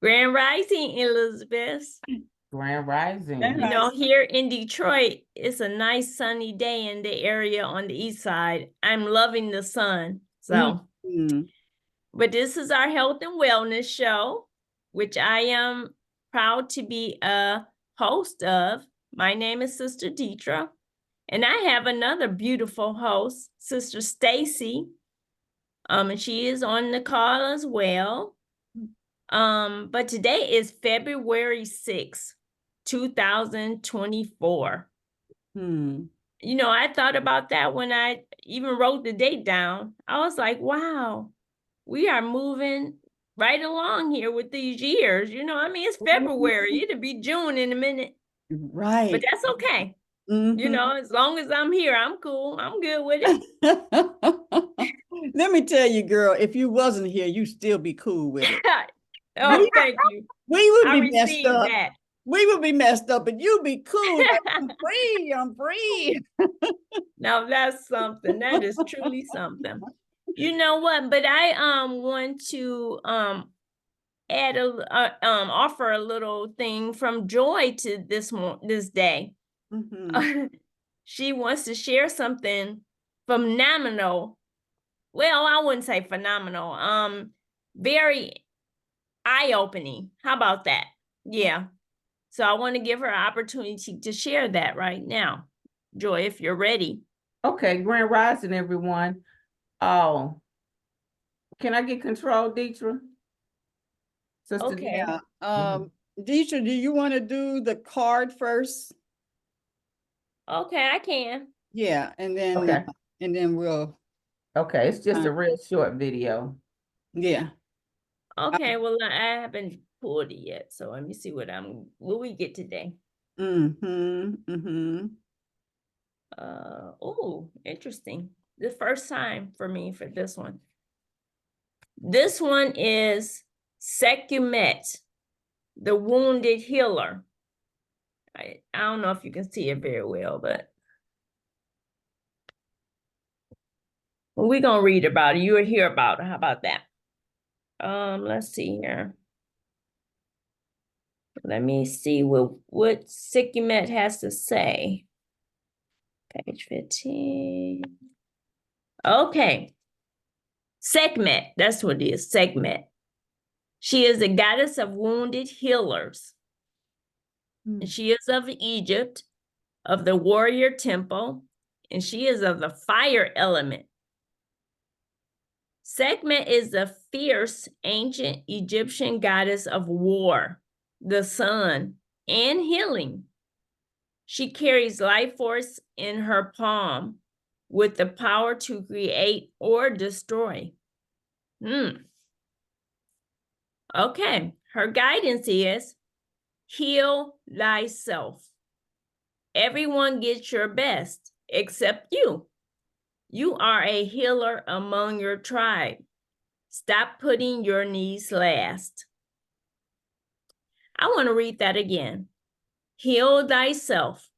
Grand Rising, Elizabeth. Grand Rising. You know, here in Detroit, it's a nice sunny day in the area on the east side. I'm loving the sun. So, but this is our health and wellness show, which I am proud to be a host of. My name is Sister Deitra, and I have another beautiful host, Sister Stacey. And she is on the call as well. But today is February 6th, 2024. You know, I thought about that when I even wrote the date down. I was like, wow, we are moving right along here with these years. You know, I mean, it's February. It'll be June in a minute. Right. But that's okay. You know, as long as I'm here, I'm cool. I'm good with it. Let me tell you, girl, if you wasn't here, you'd still be cool with it. Oh, thank you. We would I be messed up. that. We would be messed up, but you'd be cool. Like, I'm free. I'm free. Now that's something. That is truly something. You know what? But I want to add offer a little thing from Joy to this day. She wants to share something phenomenal. Well, I wouldn't say phenomenal. Very eye-opening. How about that? Yeah. So I want to give her an opportunity to share that right now. Joy, if you're ready. Okay, Grand Rising, everyone. Oh, can I get control, Deitra? Sister Okay. Deitra, do you want to do the card first? Okay, I can. Yeah, and then we'll. Okay, it's just a real short video. Yeah. Okay, well, I haven't pulled it yet, so let me see what we get today. Oh, interesting. The first time for me for this one. This one is Sekhmet, the wounded healer. I don't know if you can see it very well, but we're gonna read about it. You will hear about it. How about that? Let's see here. Let me see what Sekhmet has to say. Page 15. Okay. Sekhmet, that's what it is, Sekhmet. She is the goddess of wounded healers. And she is of Egypt, of the warrior temple, and she is of the fire element. Sekhmet is the fierce ancient Egyptian goddess of war, the sun, and healing. She carries life force in her palm with the power to create or destroy. Okay, her guidance is heal thyself. Everyone gets your best except you. You are a healer among your tribe. Stop putting your needs last. I want to read that again. Heal thyself.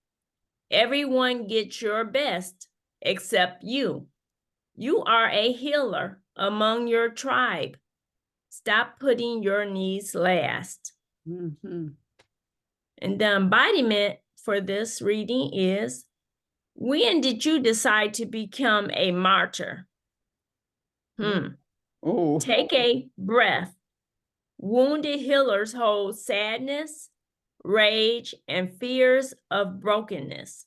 Everyone gets your best except you. You are a healer among your tribe. Stop putting your needs last. And the embodiment for this reading is, when did you decide to become a martyr? Take a breath. Wounded healers hold sadness, rage, and fears of brokenness.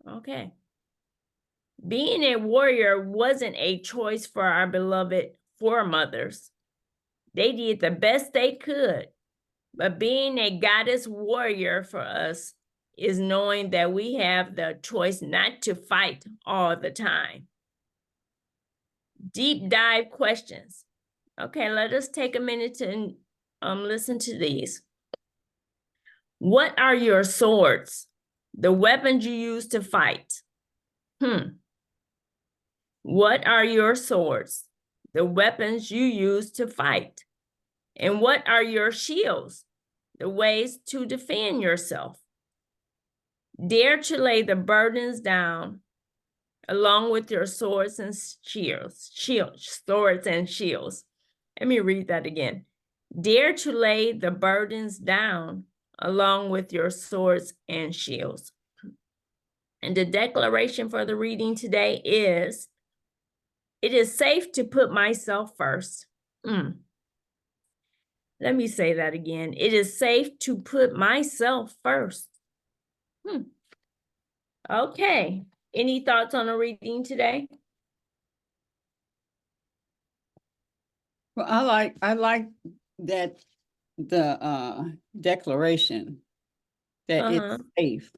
Okay. Being a warrior wasn't a choice for our beloved foremothers. They did the best they could. But being a goddess warrior for us is knowing that we have the choice not to fight all the time. Deep dive questions. Okay, let us take a minute to listen to these. What are your swords? The weapons you use to fight. What are your swords? The weapons you use to fight. And what are your shields? The ways to defend yourself. Dare to lay the burdens down along with your swords and shields. Swords and shields. Let me read that again. Dare to lay the burdens down along with your swords and shields. And the declaration for the reading today is, it is safe to put myself first. Let me say that again. It is safe to put myself first. Okay. Any thoughts on the reading today? Well, I like that the declaration that it's safe.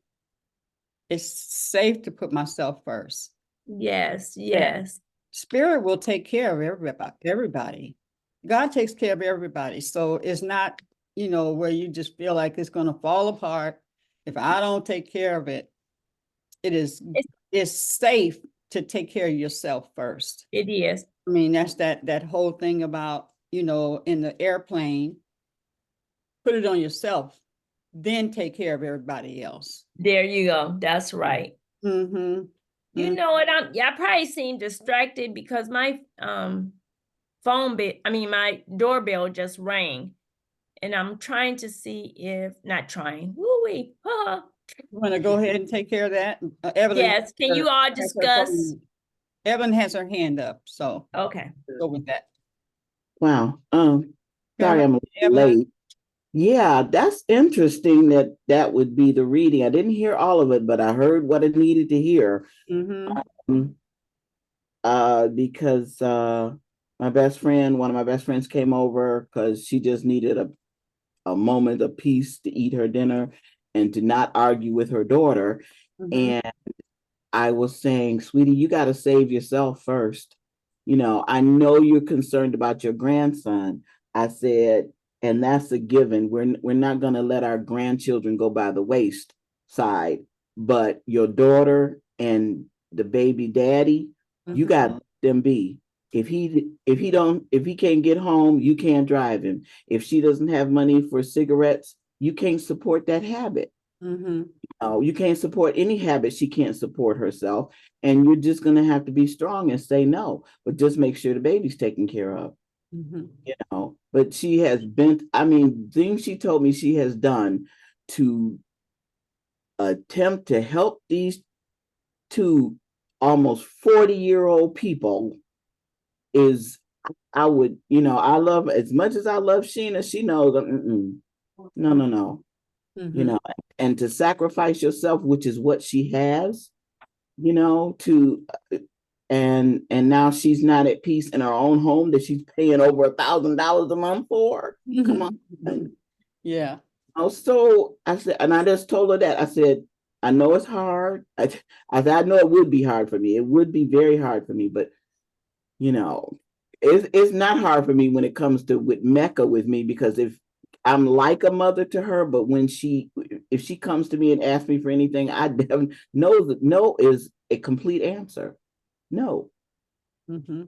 It's safe to put myself first. Yes, yes. Spirit will take care of everybody. God takes care of everybody. So it's not, where you just feel like it's going to fall apart. If I don't take care of it, it's safe to take care of yourself first. It is. I mean, that's that whole thing about, in the airplane, put it on yourself, then take care of everybody else. There you go. That's right. Mm-hmm. You know what? I probably seem distracted because my my doorbell just rang, and I'm trying to see if woo-wee. You want to go ahead and take care of that? Evelyn. Yes. Can you all discuss? Evelyn has her hand up, so Okay. go with that. Wow. Sorry, ahead, I'm late. Yeah, that's interesting that would be the reading. I didn't hear all of it, but I heard what I needed to hear. Mm-hmm. Because one of my best friends came over because she just needed a moment of peace to eat her dinner and to not argue with her daughter. Mm-hmm. And I was saying, sweetie, you got to save yourself first. I know you're concerned about your grandson. I said, and that's a given. We're not going to let our grandchildren go by the wayside, but your daughter and the baby daddy, you got to let them be. If he can't get home, you can't drive him. If she doesn't have money for cigarettes, you can't support that habit. Mm-hmm. You can't support any habit she can't support herself, and you're just going to have to be strong and say no, but just make sure the baby's taken care of. Mm-hmm. But she has been, things she told me she has done to attempt to help these two almost 40-year-old people is, I love, as much as I love Sheena, she knows, no. Mm-hmm. And to sacrifice yourself, which is what she has, and now she's not at peace in her own home that she's paying over $1,000 a month for. Come on. Yeah. So I said, and I just told her that. I said, I know it's hard. I said, I know it would be hard for me. It would be very hard for me, but it's not hard for me when it comes to with Mecca with me, because if I'm like a mother to her, but if she comes to me and asks me for anything, I know that no is a complete answer. No. Mm-hmm.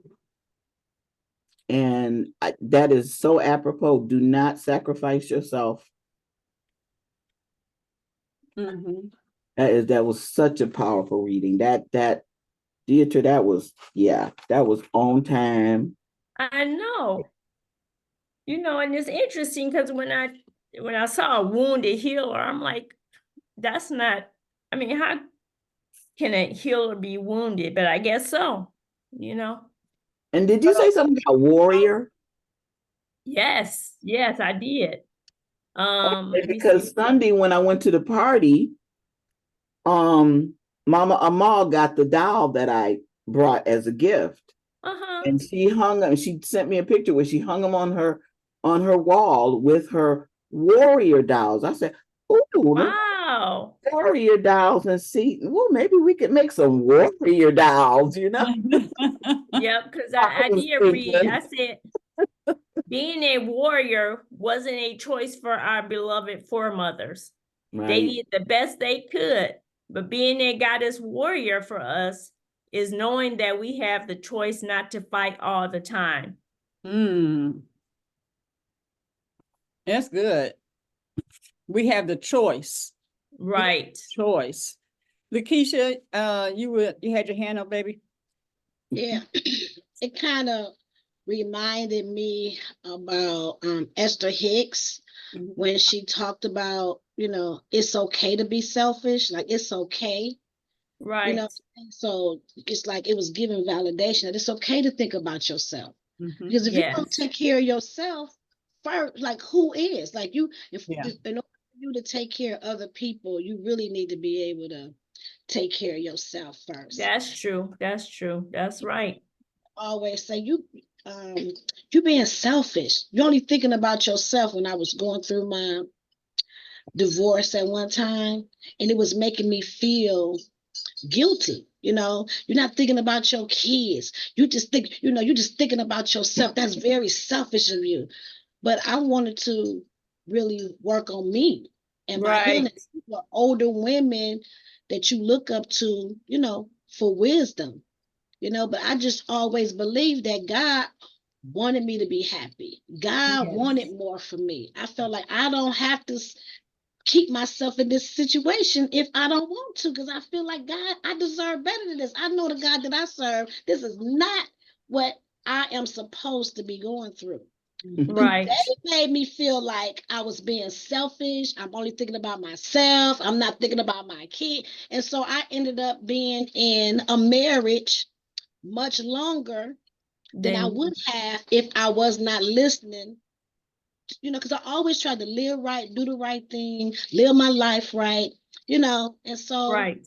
And that is so apropos. Do not sacrifice yourself. Mm-hmm. That was such a powerful reading. That Deitra, that was on time. I know. And it's interesting because when I saw a wounded healer, I'm like, that's not, how can a healer be wounded? But I guess so, And did you say something about warrior? Yes, I did. Because Sunday when I went to the party, Mama Amal got the doll that I brought as a gift. And she hung them. She sent me a picture where she hung them on her wall with her warrior dolls. I said, "Oh, wow, warrior dolls!" And see, well, maybe we could make some warrior dolls. Yep, because I did read. I said, being a warrior wasn't a choice for our beloved foremothers. Right. They did the best they could, but being a goddess warrior for us is knowing that we have the choice not to fight all the time. That's good. We have the choice. Right. Choice. LaKeisha, you had your hand up, baby. Yeah. It kind of reminded me about Esther Hicks Mhm. when she talked about, it's okay to be selfish, like it's okay, Right. so it's like it was giving validation that it's okay to think about yourself. Mhm. Because if you don't Yes. take care of yourself first, like who is? Like Yeah. in order for you to take care of other people, you really need to be able to take care of yourself first. That's true. That's true. That's right. Always say you being selfish. You're only thinking about yourself. When I was going through my divorce at one time, and it was making me feel guilty. You're not thinking about your kids. You just think, you're just thinking about yourself. That's very selfish of you. But I wanted to really work on me. And by hearing Right. that people are older women that you look up to, for wisdom, but I just always believed that God wanted me to be happy. God Yes. wanted more for me. I felt like I don't have to keep myself in this situation if I don't want to, because I feel like God, I deserve better than this. I know the God that I serve. This is not what I am supposed to be going through. Right. They made me feel like I was being selfish. I'm only thinking about myself. I'm not thinking about my kid. And so I ended up being in a marriage much longer than I Then would have if I was not listening, because I always tried to live right, do the right thing, live my life right, and so right.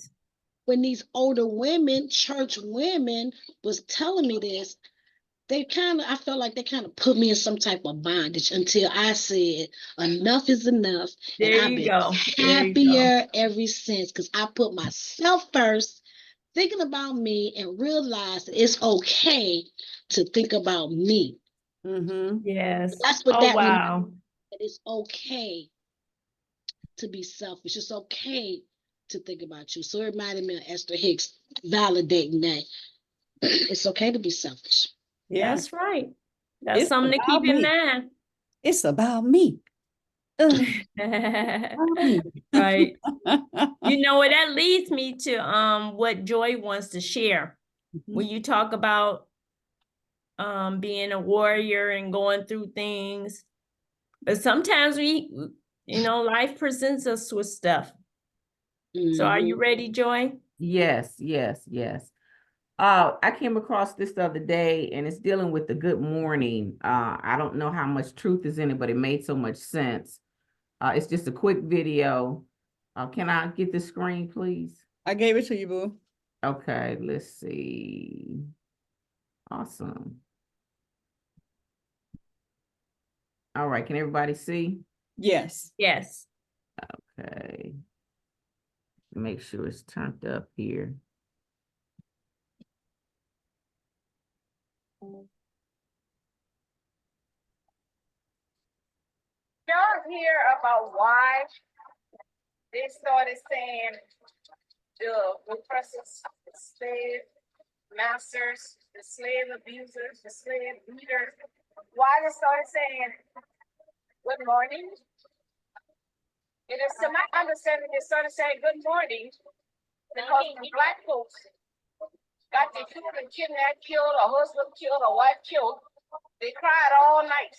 when these older women, church women, was telling me this, I felt like they kind of put me in some type of bondage until I said, enough is enough. And There I've you been go. There you go. happier ever since because I put myself first, thinking about me, and realized that it's okay to think about me. Mhm. Yes. That's what Oh, that reminded wow. me, that it's okay to be selfish. It's okay to think about you. So it reminded me of Esther Hicks validating that it's okay to be selfish. Yeah. That's right. That's It's something to keep about in me. mind. It's about me. Ugh, about me. Right. You know what, that leads me to what Joy wants to share. When you talk about being a warrior and going through things, but sometimes life presents us with stuff. So are you ready, Joy? Yes, yes, yes. I came across this the other day and it's dealing with the good morning. I don't know how much truth is in it, but it made so much sense. It's just a quick video. Can I get the screen, please? I gave it to you, boo. Okay, let's see. Awesome. All right, can everybody see? Yes. Yes. Okay. Make sure it's turned up here. Y'all hear about why they started saying the oppressors, the slave masters, the slave abusers, the slave leaders? Why they started saying good morning? It is to my understanding they started saying good morning because when black folks got their children kidnapped, killed, a husband killed, a wife killed, they cried all night.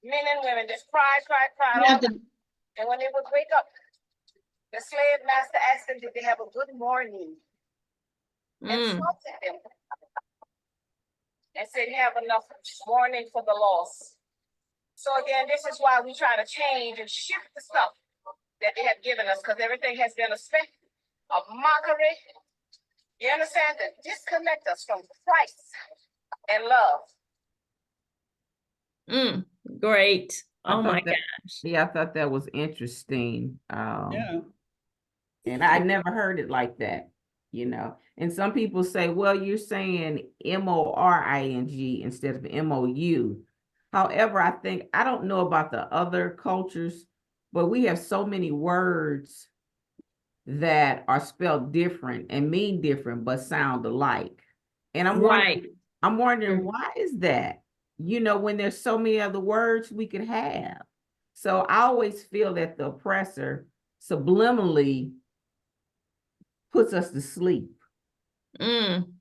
Men and women just cried all night. And when they would wake up, the slave master asked them, did they have a good morning? And salted them. And said, have enough mourning for the loss. So again, this is why we try to change and shift the stuff that they have given us, because everything has been a spec of mockery. You understand? To disconnect us from Christ and love. Great. I Oh my thought that, gosh. yeah, I thought that was interesting. Yeah. And I never heard it like that, And some people say, well, you're saying MORING instead of MOU. However, I don't know about the other cultures, but we have so many words that are spelled different and mean different, but sound alike. And I'm Right. wondering why is that? When there's so many other words we could have. So I always feel that the oppressor subliminally puts us to sleep. Mm.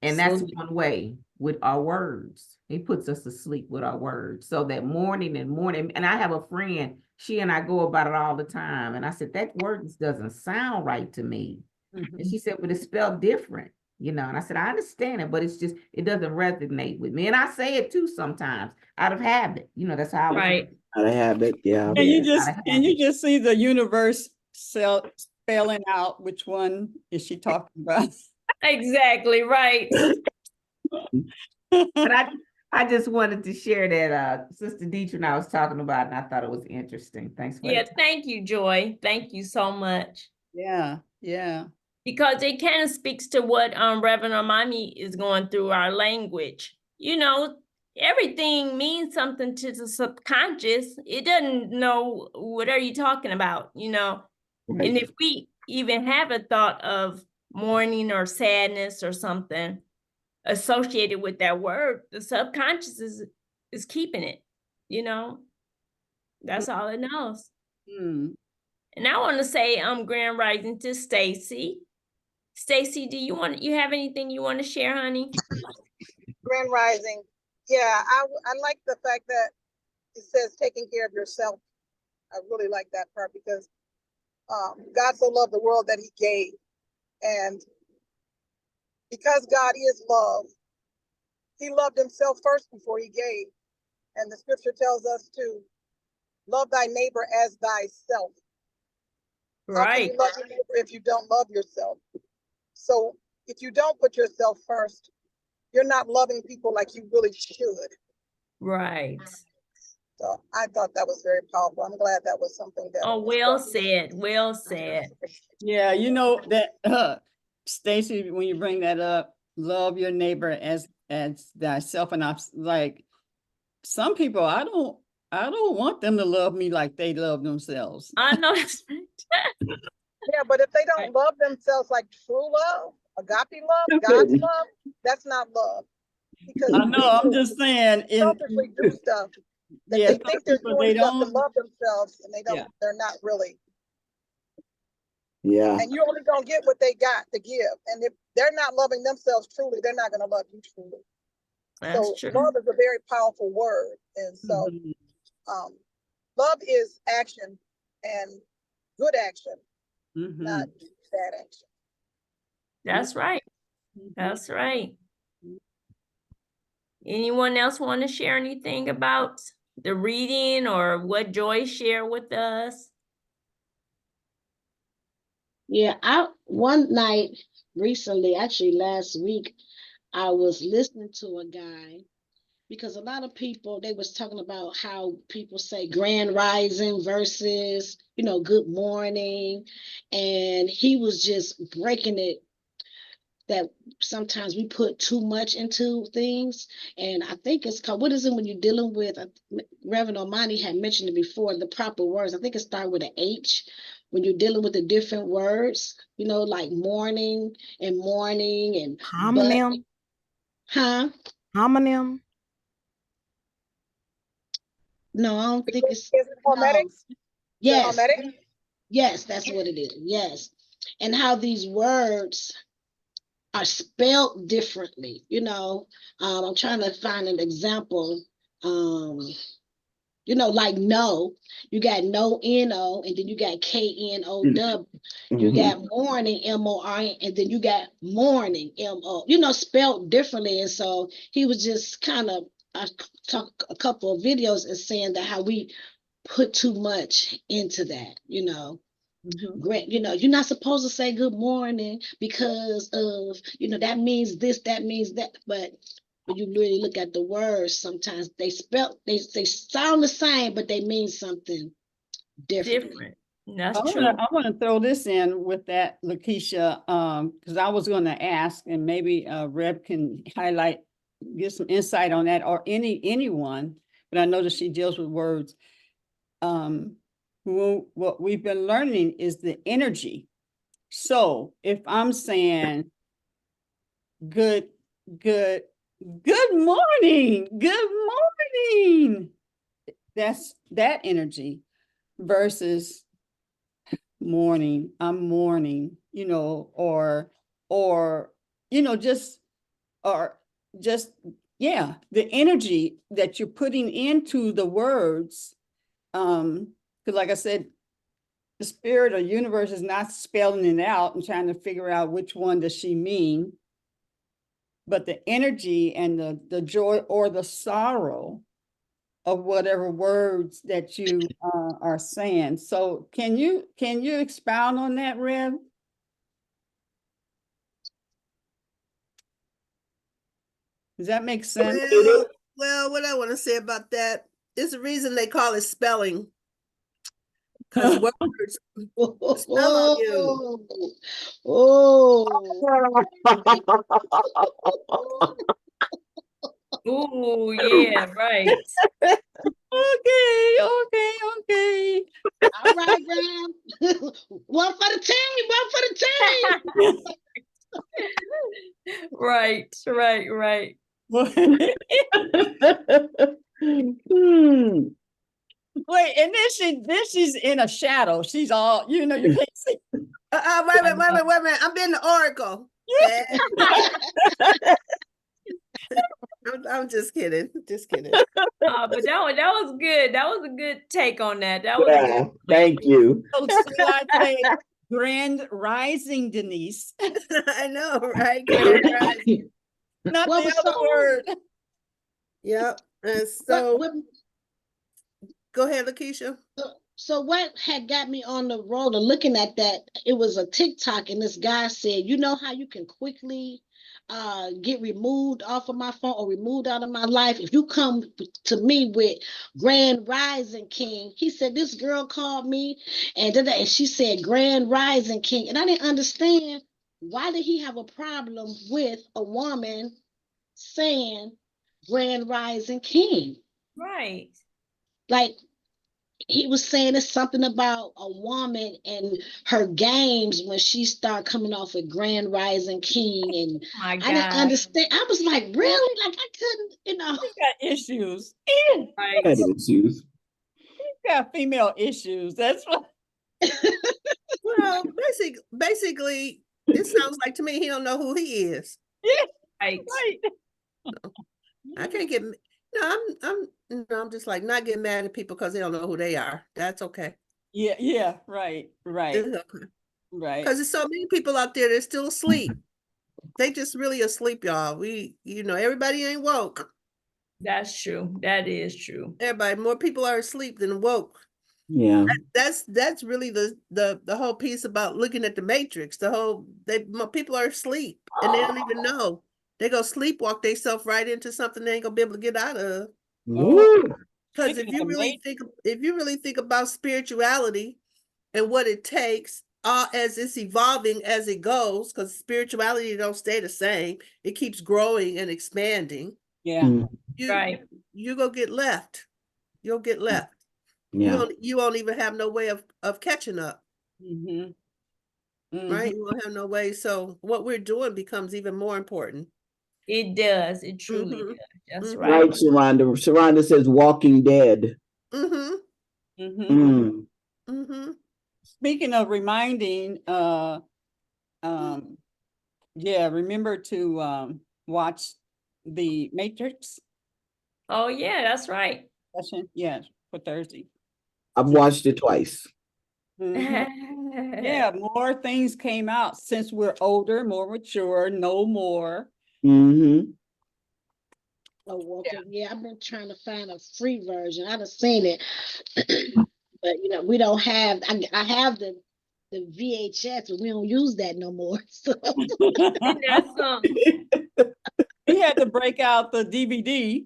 And that's So one way with our words. He puts us to sleep with our words. So that morning, and I have a friend, she and I go about it all the time. And I said, that word just doesn't sound right to me. And she said, but it's spelled different, and I said, I understand it, but it's just, it doesn't resonate with me. And I say it too sometimes out of habit. That's how I was. Right. Out of habit, yeah. And you just see the universe spelling out which one is she talking about. Exactly, right. But I just wanted to share that Sister Deitra and I was talking about, and I thought it was interesting. Thanks for Yeah, that. thank you, Joy. Thank you so much. Yeah. Because it kind of speaks to what Reverend Armani is going through our language. Everything means something to the subconscious. It doesn't know what are you talking about, Right. And if we even have a thought of mourning or sadness or something associated with that word, the subconscious is keeping it, That's all it knows. Mm. And I want to say grand rising to Stacey. Stacey, do you have anything you want to share, honey? Grand Rising. Yeah, I like the fact that it says taking care of yourself. I really like that part because God so loved the world that he gave. And because God is love, he loved himself first before he gave. And the scripture tells us to love thy neighbor as thyself. How can Right. you love your neighbor if you don't love yourself? So if you don't put yourself first, you're not loving people like you really should. Right. So I thought that was very powerful. I'm glad that was something that. Oh, well said. Well said. Yeah, that Stacey, when you bring that up, love your neighbor as thyself, and I'm like, some people I don't want them to love me like they love themselves. I know that's right. Yeah, but if they don't love themselves like true love, agape love, God's love, that's not love. Because I know, I'm just saying, selfishly do stuff that yeah, they think they're doing stuff to love themselves, and they don't. Yeah. They're not really. Yeah. And you only gonna get what they got to give. And if they're not loving themselves truly, they're not gonna love you truly. That's So true. love is a very powerful word, and so love is action, and good action, not bad action. That's right. That's right. Anyone else want to share anything about the reading or what Joy shared with us? Yeah, one night recently, actually last week, I was listening to a guy because a lot of people, they was talking about how people say grand rising versus, good morning. And he was just breaking it that sometimes we put too much into things. And I think it's called, what is it when you're dealing with, Reverend Omani had mentioned it before, the proper words. I think it started with an H when you're dealing with the different words, like morning and Homonym. Huh? Homonym. No, I don't think it's. Is it hermetic? Yes. Hermetic? Yes, that's what it is. Yes. And how these words are spelled differently. I'm trying to find an example. Like no, you got no N-O, and then you got K-N-O-W. You got morning, M-O-R-N, and then you got morning, M-O, spelled differently. And so he was just kind of, I talk a couple of videos and saying that how we put too much into that, you're not supposed to say good morning because of, that means this, that means that. But when you really look at the words, sometimes they sound the same, but they mean something different. That's true. I want to throw this in with that, LaKeisha, because I was going to ask, and maybe Reb can get some insight on that, or anyone, but I know that she deals with words. What we've been learning is the energy. So if I'm saying good morning, that's that energy versus morning, I'm mourning, or just yeah, the energy that you're putting into the words, because like I said, the spirit or universe is not spelling it out and trying to figure out which one does she mean, but the energy and the joy or the sorrow of whatever words that you are saying. So can you expound on that, Rev? Does that make sense? Well, what I want to say about that is the reason they call it spelling. Because words spell on you. Oh, Ooh, yeah, right. Okay. all right, Graham. One for the team. One for the team. Right. Hmm. Wait, and then she's in a shadow. She's all, you can't see. Wait a minute. I'm being the oracle. I'm just kidding. But that was good. That was a good take on that. That was a Yeah, good. thank you. So I say Grand Rising, Denise. I know, right? Grand Rising. Not What the was other so- word. Yep. And so What- go ahead, LaKeisha. So what had got me on the road of looking at that, it was a TikTok, and this guy said, you know how you can quickly get removed off of my phone or removed out of my life if you come to me with Grand Rising King. He said, this girl called me and she said Grand Rising King, and I didn't understand, why did he have a problem with a woman saying Grand Rising King? Right. Like, he was saying it's something about a woman and her games when she started coming off with Grand Rising King, and My I didn't God. understand. I was like, really? Like, I couldn't, He got issues. Right. Had issues. He got female issues. That's what. Well, basically, it sounds like to me he don't know who he is. Yeah, Right. I can't get I'm just like not getting mad at people because they don't know who they are. That's okay. Yeah, right. It's okay. Right. Because there's so many people out there that's still asleep. They just really asleep, y'all. Everybody ain't woke. That's true. That is true. More people are asleep than woke. Yeah. That's really the whole piece about looking at the Matrix. People are asleep and they don't even know. They go sleepwalk themselves right into something they ain't gonna be able to get out of. Woo. Because if you really think about spirituality and what it takes, as it's evolving as it goes, because spirituality don't stay the same, it keeps growing and expanding. Yeah. Right. You go get left. You'll get left. Yeah. You won't even have no way of catching up. Mm-hmm. Right? You won't have no way. So what we're doing becomes even more important. It does. It truly does. That's Mhm. right. Right, Sharonda. Sharonda says Walking Dead. Speaking of reminding, remember to watch the Matrix Oh yeah, that's right. session. Yeah, for Thursday. I've watched it twice. Yeah, more things came out since we're older, more mature, no more. Mm-hmm. I've been trying to find a free version. I've seen it, but we don't have. I have the VHS, but we don't use that no more. So That's something. We had to break out the DVD,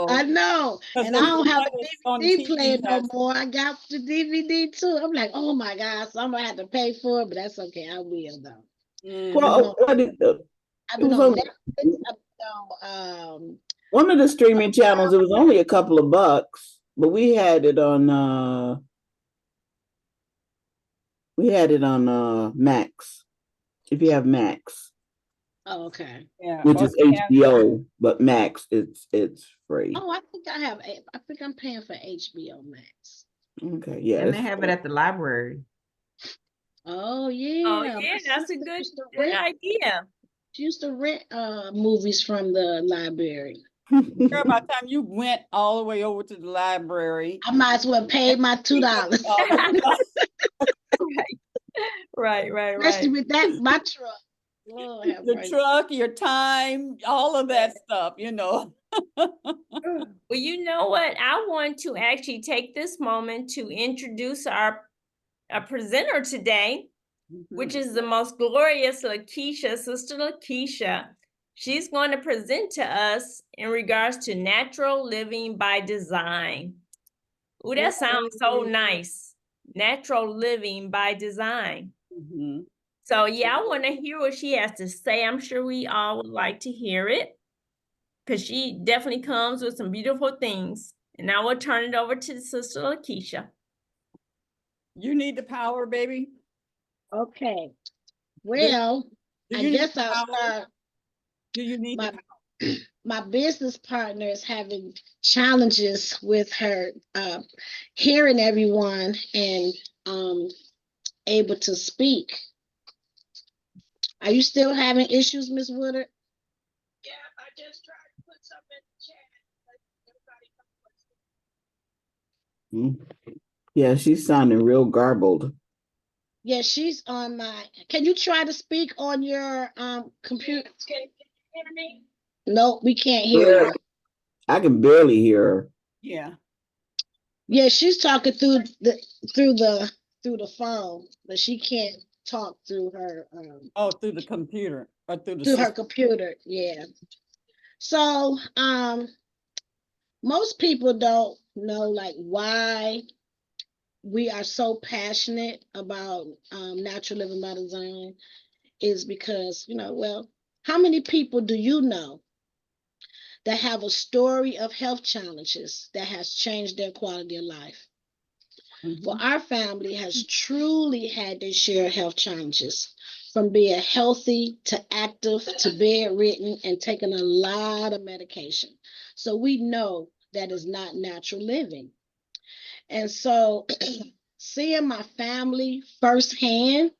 I know, and I this don't have one is a on DVD TV player no has- more. I got the DVD too. I'm like, oh my God, so I'm gonna have to pay for it, but that's okay. I will though. Well, I've been on Netflix. I've been on one of the streaming channels, it was only a couple of bucks, but we had it on Max. If you have Max. Oh, okay. Yeah, Which is HBO, but Max it's free. Oh, I think I'm paying for HBO Max. Okay, yeah. And they have it at the library. Oh yeah. Oh yeah, that's a good idea. She used to rent movies from the library. Girl, by the time you went all the way over to the library. I might as well pay my $2. Right. Especially with that, my truck. Lord have The mercy. truck, your time, all of that stuff, you know. Well, you know what? I want to actually take this moment to introduce our presenter today, which is the most glorious LaKeisha, Sister LaKeisha. She's going to present to us in regards to natural living by design. Ooh, that sounds so nice. Natural living by design. Mhm. So yeah, I want to hear what she has to say. I'm sure we all would like to hear it, because she definitely comes with some beautiful things. And I will turn it over to Sister LaKeisha. You need the power, baby. Okay. Well, Do I you need guess the I'll power? start. Do you need the power? My business partner is having challenges with her hearing everyone and able to speak. Are you still having issues, Miss Woodard? Yeah, I just tried to put something in the chat. Yeah, she's sounding real garbled. Yeah, she's on my. Can you try to speak on your computer? Can you hear me? No, we can't hear you. I can barely hear her. Yeah. Yeah, she's talking through the phone, but she can't talk through her Oh, through the computer or through the through her system. computer. Yeah. So most people don't know like why we are so passionate about natural living by design is because, well, how many people do you know that have a story of health challenges that has changed their quality of life? Well, our family has truly had their share of health challenges, from being healthy to active to bedridden and taking a lot of medication. So we know that is not natural living. And so seeing my family firsthand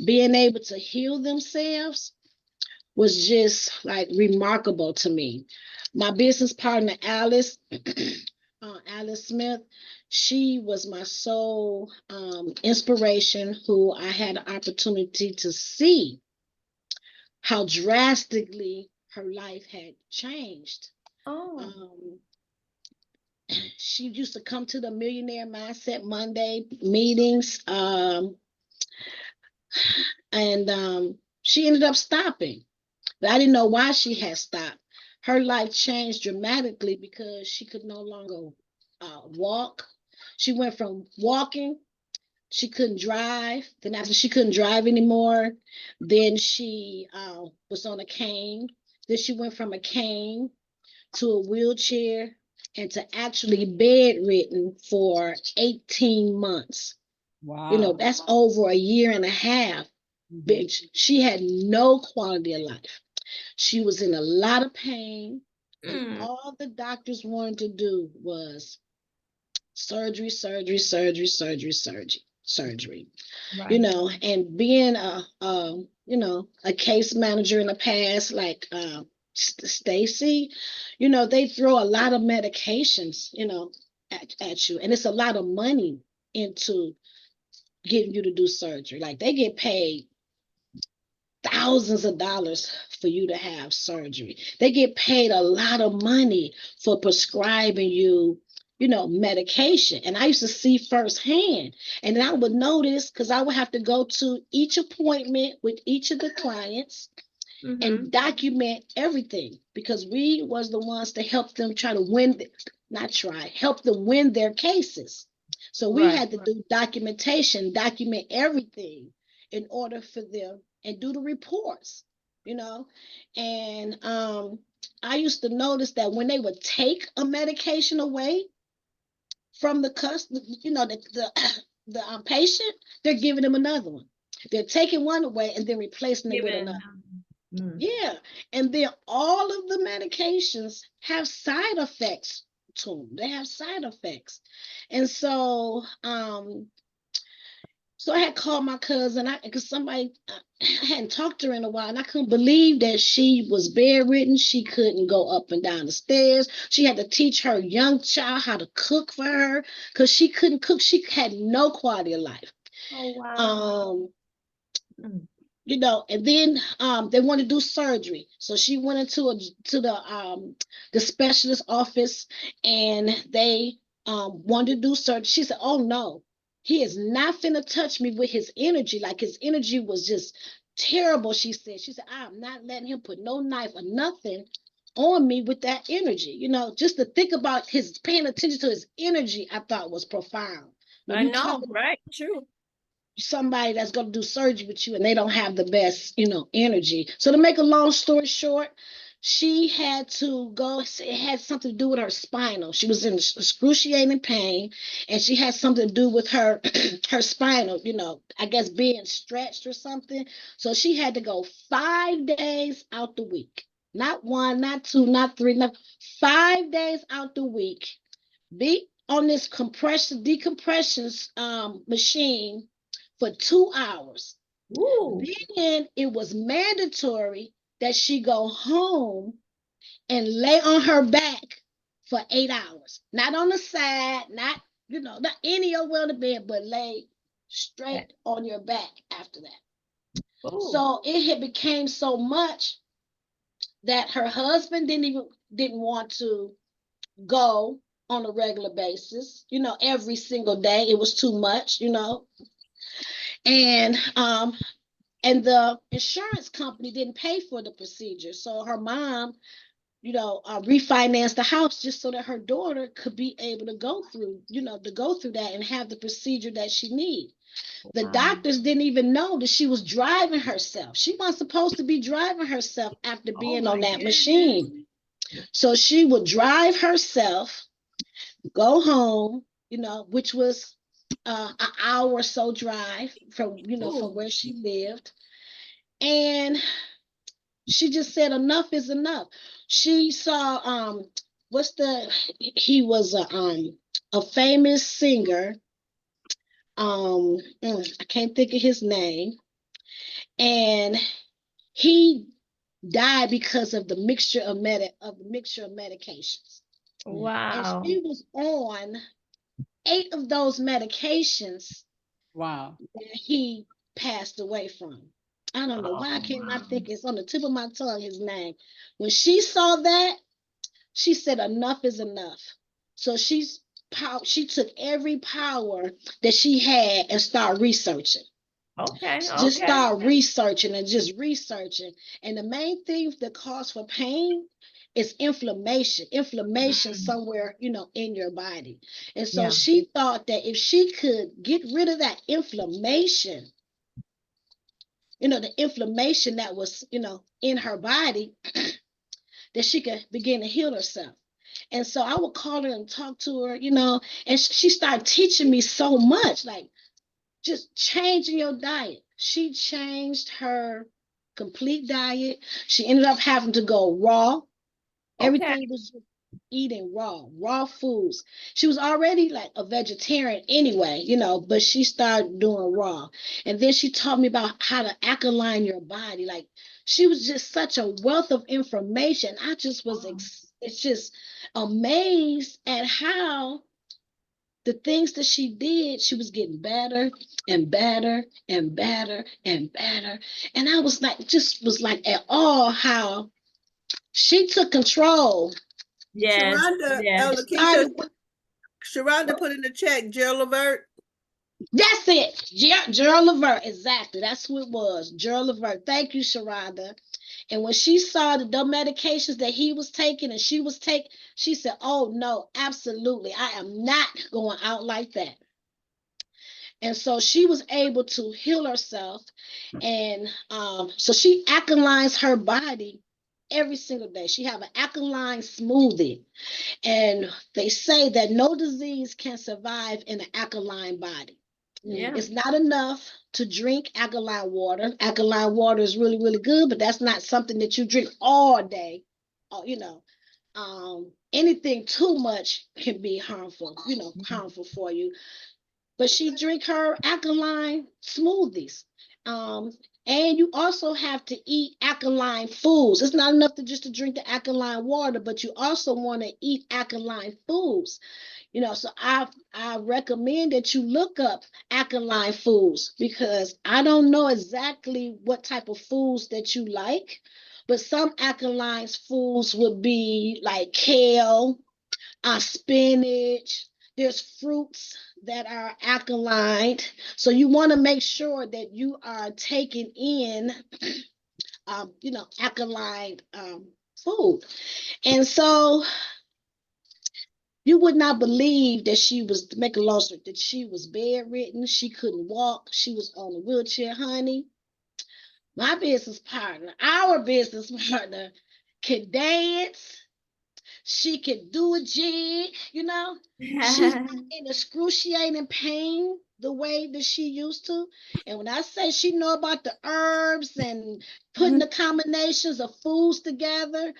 being able to heal themselves was just like remarkable to me. My business partner, Alice, Alice Smith, she was my sole inspiration, who I had the opportunity to see how drastically her life had changed. She used to come to the Millionaire Mindset Monday meetings, and she ended up stopping. But I didn't know why she had stopped. Her life changed dramatically because she could no longer walk. She went from walking, she couldn't drive. Then after she couldn't drive anymore, then she was on a cane. Then she went from a cane to a wheelchair and to actually bedridden for 18 months. Wow. That's over a year and a half. Bitch, she had no quality of life. She was in a lot of pain, and all the doctors wanted to do was surgery. Right. And being a case manager in the past, like Stacey, they throw a lot of medications, at you, and it's a lot of money into getting you to do surgery. Like they get paid thousands of dollars for you to have surgery. They get paid a lot of money for prescribing you, medication. And I used to see firsthand. And then I would notice, because I would have to go to each appointment with each of the clients and document everything, because we was the ones to help them try to win, help them win their cases. So we had to do documentation, document everything in order for them, and do the reports, And I used to notice that when they would take a medication away from the the patient, they're giving them another one. They're taking one away and then replacing it with another. Yeah, and then all of the medications have side effects to them. They have side effects, and so So I had called my cousin, because somebody, I hadn't talked to her in a while, and I couldn't believe that she was bedridden. She couldn't go up and down the stairs. She had to teach her young child how to cook for her because she couldn't cook. She had no quality of life. Oh, wow. Mm. You know, and then they wanted to do surgery. So she went into the specialist office, and they wanted to do surgery. She said, "Oh no, he is not finna touch me with his energy. Like, his energy was just terrible." She said, "I'm not letting him put no knife or nothing on me with that energy." You know, just to think about his paying attention to his energy, I thought was profound. When I you know, talk right? True. somebody that's going to do surgery with you and they don't have the best, energy. So to make a long story short, she had to go. It had something to do with her spinal. She was in excruciating pain, and she had something to do with her her spinal, I guess being stretched or something. So she had to go 5 days out the week. Not one, not two, not three, not 5 days out the week. Be on this decompression machine for 2 hours. Ooh. Then it was mandatory that she go home and lay on her back for 8 hours. Not on the side, not any other way on the bed, but lay straight on your back after that. Ooh. So it had became so much that her husband didn't want to go on a regular basis, every single day. It was too much, and the insurance company didn't pay for the procedure. So her mom, refinanced the house just so that her daughter could be able to go through, that and have the procedure that she needed. The doctors didn't even know that she was driving herself. She wasn't supposed to be driving herself after being on that machine. So she would drive herself, go home, which was an hour or so drive from where she lived. And she just said enough is enough. She saw he was a famous singer. I can't think of his name. And he died because of the mixture of medications. Wow. And she was on 8 of those medications. Wow. That he passed away from. I don't know why I cannot think. It's on the tip of my tongue, his name. When she saw that, she said enough is enough. So she took every power that she had and started researching. Okay. Just start researching and just researching. And the main thing that causes for pain is inflammation somewhere, in your body. And so she thought that if she could get rid of that inflammation, the inflammation that was, in her body, that she could begin to heal herself. And so I would call her and talk to her, and she started teaching me so much, like just changing your diet. She changed her complete diet. She ended up having to go raw. Everything was eating raw foods. She was already like a vegetarian anyway, but she started doing raw. And then she taught me about how to alkaline your body. Like, she was just such a wealth of information. I just was it's just amazed at how the things that she did, she was getting better and better and better and better. And I was like, at all how she took control. Yes. LaKeisha, Sharonda put in the chat, Gerald Levert. That's it. Gerald Levert. Exactly. That's who it was. Gerald Levert. Thank you, Sharonda. And when she saw the medications that he was taking and she was taking, she said, "Oh no, absolutely. I am not going out like that." And so she was able to heal herself. And so she alkalines her body every single day. She have an alkaline smoothie. And they say that no disease can survive in an alkaline body. Yeah. It's not enough to drink alkaline water. Alkaline water is really, really good, but that's not something that you drink all day. Anything too much can be harmful, harmful for you. but she drink her alkaline smoothies. And you also have to eat alkaline foods. It's not enough to drink the alkaline water, but you also want to eat alkaline foods. So I recommend that you look up alkaline foods, because I don't know exactly what type of foods that you like, but some alkaline foods would be like kale, spinach. There's fruits that are alkaline. So you want to make sure that you are taking in, alkaline food. And so you would not believe that she was, to make a long story, that she was bedridden. She couldn't walk. She was on a wheelchair, honey. My business partner, our business partner, could dance. She could do a jig, She's not in excruciating pain the way that she used to. And when I say she know about the herbs and putting the combinations of foods together,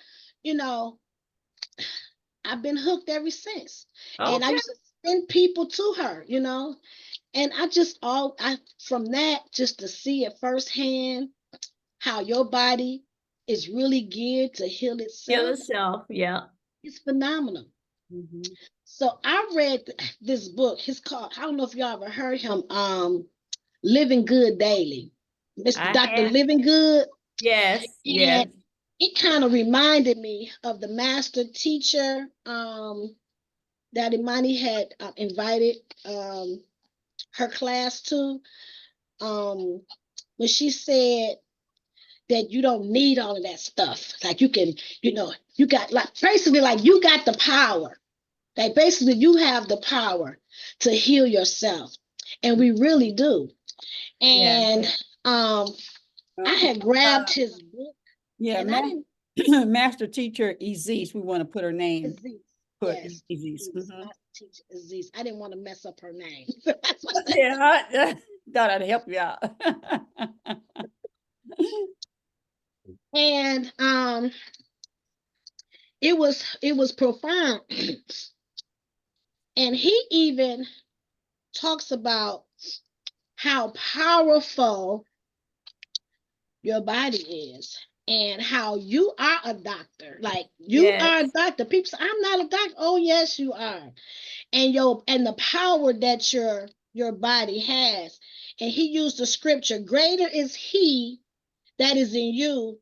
I've been hooked ever since. And I Okay. used to send people to her, And from that, just to see it firsthand, how your body is really geared to heal Kill itself, yourself. Yeah. it's phenomenal. So I read this book. It's called, I don't know if y'all ever heard him, Living Good Daily. Mr. I Dr. have. Living Good. Yes. Yes. And it kind of reminded me of the master teacher that Imani had invited her class to, when she said that you don't need all of that stuff. Like you can, you got, like, basically, like, you got the power. Like, basically, you have the power to heal yourself. And we really do. And I had grabbed his book. Yeah, and I didn't. Master teacher Aziz, we want to put her name. Aziz. Put Yes, Aziz. Master teacher Aziz. I didn't want to mess up her name. Yeah, I thought I'd help you out. And it was profound. And he even talks about how powerful your body is, and how you are a doctor. Like, you are a doctor. People say, I'm not a doctor. Oh, yes, you are. And the power that your body has. And he used the scripture, greater is he that is in you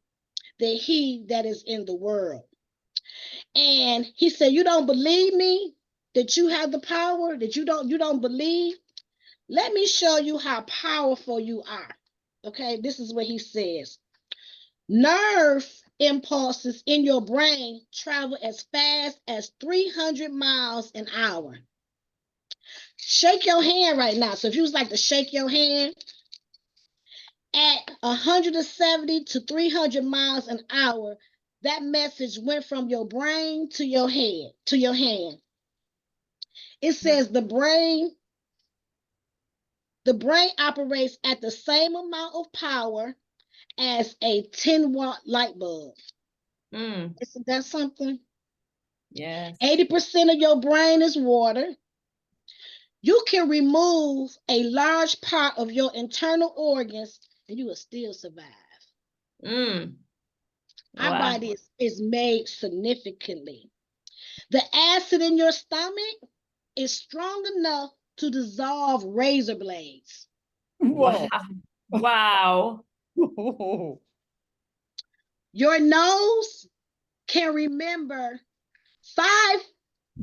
than he that is in the world. And he said, you don't believe me, that you have the power, that you don't believe? Let me show you how powerful you are. Okay, this is what he says. Nerve impulses in your brain travel as fast as 300 miles an hour. Shake your hand right now. So if you was like to shake your hand at 170 to 300 miles an hour, that message went from your brain to your head, to your hand. It says the brain operates at the same amount of power as a 10-watt light bulb. Isn't that something? Yes. 80% of your brain is water. You can remove a large part of your internal organs and you will still survive. Our body is made significantly. The acid in your stomach is strong enough to dissolve razor blades. Whoa. Wow. Your nose can remember